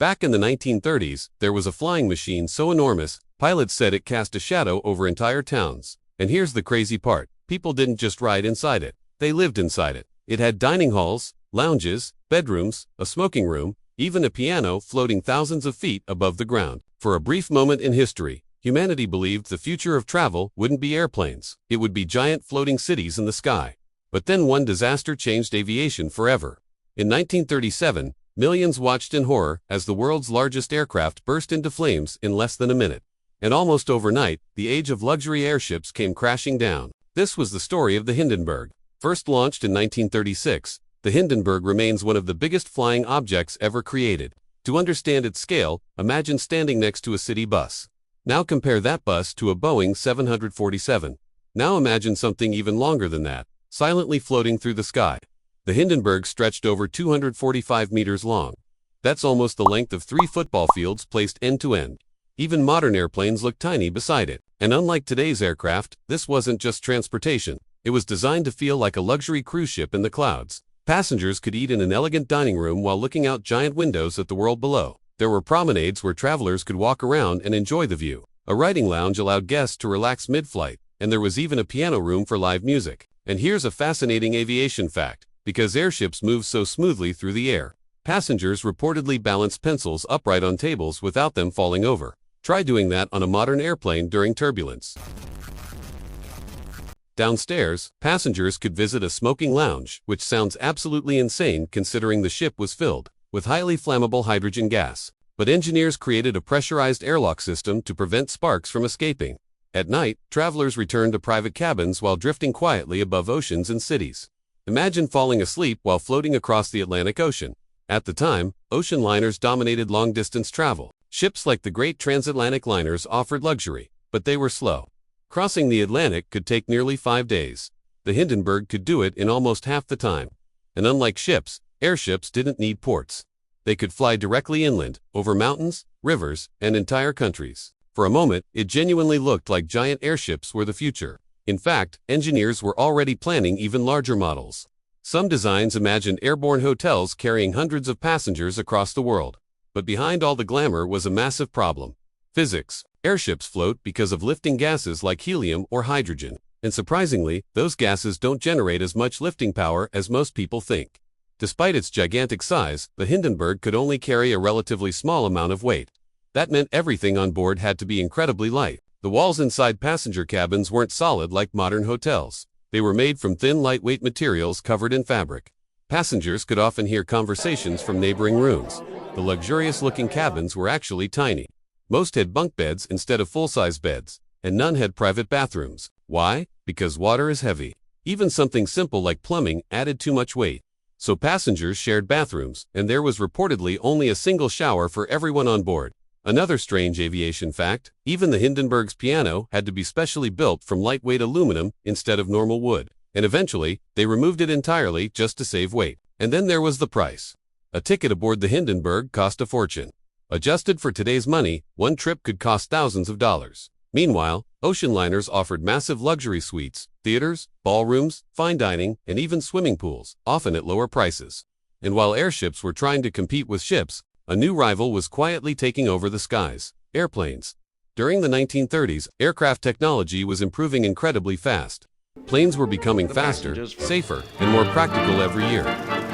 Back in the 1930s, there was a flying machine so enormous, pilots said it cast a shadow over entire towns. And here's the crazy part. People didn't just ride inside it, they lived inside it. It had dining halls, lounges, bedrooms, a smoking room, even a piano floating thousands of feet above the ground. For a brief moment in history, humanity believed the future of travel wouldn't be airplanes. It would be giant floating cities in the sky. But then one disaster changed aviation forever. In 1937, millions watched in horror as the world's largest aircraft burst into flames in less than a minute. And almost overnight, the age of luxury airships came crashing down. This was the story of the Hindenburg. First launched in 1936, the Hindenburg remains one of the biggest flying objects ever created. To understand its scale, imagine standing next to a city bus. Now compare that bus to a Boeing 747. Now imagine something even longer than that, silently floating through the sky. The Hindenburg stretched over 245 meters long. That's almost the length of 3 football fields placed end to end. Even modern airplanes look tiny beside it. And unlike today's aircraft, this wasn't just transportation. It was designed to feel like a luxury cruise ship in the clouds. Passengers could eat in an elegant dining room while looking out giant windows at the world below. There were promenades where travelers could walk around and enjoy the view. A writing lounge allowed guests to relax mid-flight, and there was even a piano room for live music. And here's a fascinating aviation fact. Because airships move so smoothly through the air, passengers reportedly balanced pencils upright on tables without them falling over. Try doing that on a modern airplane during turbulence. Downstairs, passengers could visit a smoking lounge, which sounds absolutely insane considering the ship was filled with highly flammable hydrogen gas. But engineers created a pressurized airlock system to prevent sparks from escaping. At night, travelers returned to private cabins while drifting quietly above oceans and cities. Imagine falling asleep while floating across the Atlantic Ocean. At the time, ocean liners dominated long-distance travel. Ships like the great transatlantic liners offered luxury, but they were slow. Crossing the Atlantic could take nearly 5 days. The Hindenburg could do it in almost half the time. And unlike ships, airships didn't need ports. They could fly directly inland, over mountains, rivers, and entire countries. For a moment, it genuinely looked like giant airships were the future. In fact, engineers were already planning even larger models. Some designs imagined airborne hotels carrying hundreds of passengers across the world. But behind all the glamour was a massive problem. Physics. Airships float because of lifting gases like helium or hydrogen. And surprisingly, those gases don't generate as much lifting power as most people think. Despite its gigantic size, the Hindenburg could only carry a relatively small amount of weight. That meant everything on board had to be incredibly light. The walls inside passenger cabins weren't solid like modern hotels. They were made from thin, lightweight materials covered in fabric. Passengers could often hear conversations from neighboring rooms. The luxurious-looking cabins were actually tiny. Most had bunk beds instead of full-size beds, and none had private bathrooms. Why? Because water is heavy. Even something simple like plumbing added too much weight. So passengers shared bathrooms, and there was reportedly only a single shower for everyone on board. Another strange aviation fact, even the Hindenburg's piano had to be specially built from lightweight aluminum instead of normal wood. And eventually, they removed it entirely just to save weight. And then there was the price. A ticket aboard the Hindenburg cost a fortune. Adjusted for today's money, one trip could cost thousands of dollars. Meanwhile, ocean liners offered massive luxury suites, theaters, ballrooms, fine dining, and even swimming pools, often at lower prices. And while airships were trying to compete with ships, a new rival was quietly taking over the skies: airplanes. During the 1930s, aircraft technology was improving incredibly fast. Planes were becoming faster, safer, and more practical every year.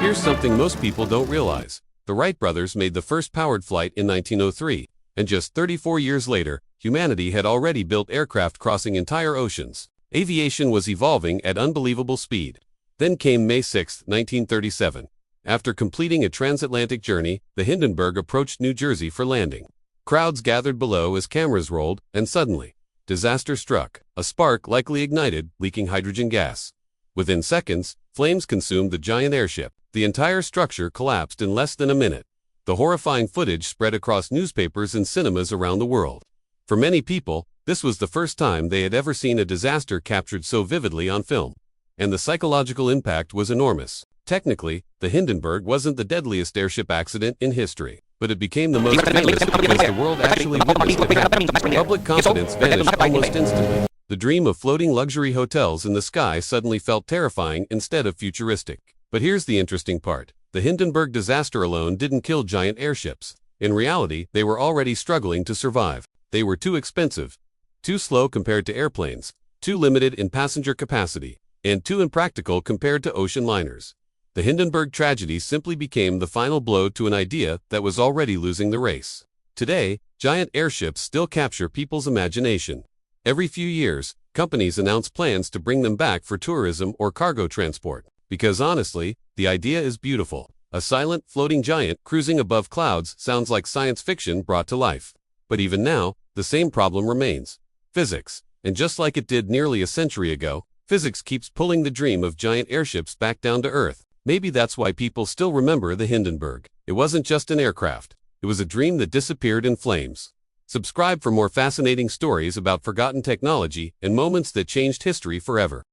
Here's something most people don't realize. The Wright brothers made the first powered flight in 1903, and just 34 years later, humanity had already built aircraft crossing entire oceans. Aviation was evolving at unbelievable speed. Then came May 6, 1937. After completing a transatlantic journey, the Hindenburg approached New Jersey for landing. Crowds gathered below as cameras rolled, and suddenly, disaster struck. A spark likely ignited, leaking hydrogen gas. Within seconds, flames consumed the giant airship. The entire structure collapsed in less than a minute. The horrifying footage spread across newspapers and cinemas around the world. For many people, this was the first time they had ever seen a disaster captured so vividly on film. And the psychological impact was enormous. Technically, the Hindenburg wasn't the deadliest airship accident in history, but it became the most famous because the world actually witnessed it happen. Public confidence vanished almost instantly. The dream of floating luxury hotels in the sky suddenly felt terrifying instead of futuristic. But here's the interesting part. The Hindenburg disaster alone didn't kill giant airships. In reality, they were already struggling to survive. They were too expensive, too slow compared to airplanes, too limited in passenger capacity, and too impractical compared to ocean liners. The Hindenburg tragedy simply became the final blow to an idea that was already losing the race. Today, giant airships still capture people's imagination. Every few years, companies announce plans to bring them back for tourism or cargo transport. Because honestly, the idea is beautiful. A silent, floating giant cruising above clouds sounds like science fiction brought to life. But even now, the same problem remains: physics. And just like it did nearly a century ago, physics keeps pulling the dream of giant airships back down to Earth. Maybe that's why people still remember the Hindenburg. It wasn't just an aircraft. It was a dream that disappeared in flames. Subscribe for more fascinating stories about forgotten technology and moments that changed history forever.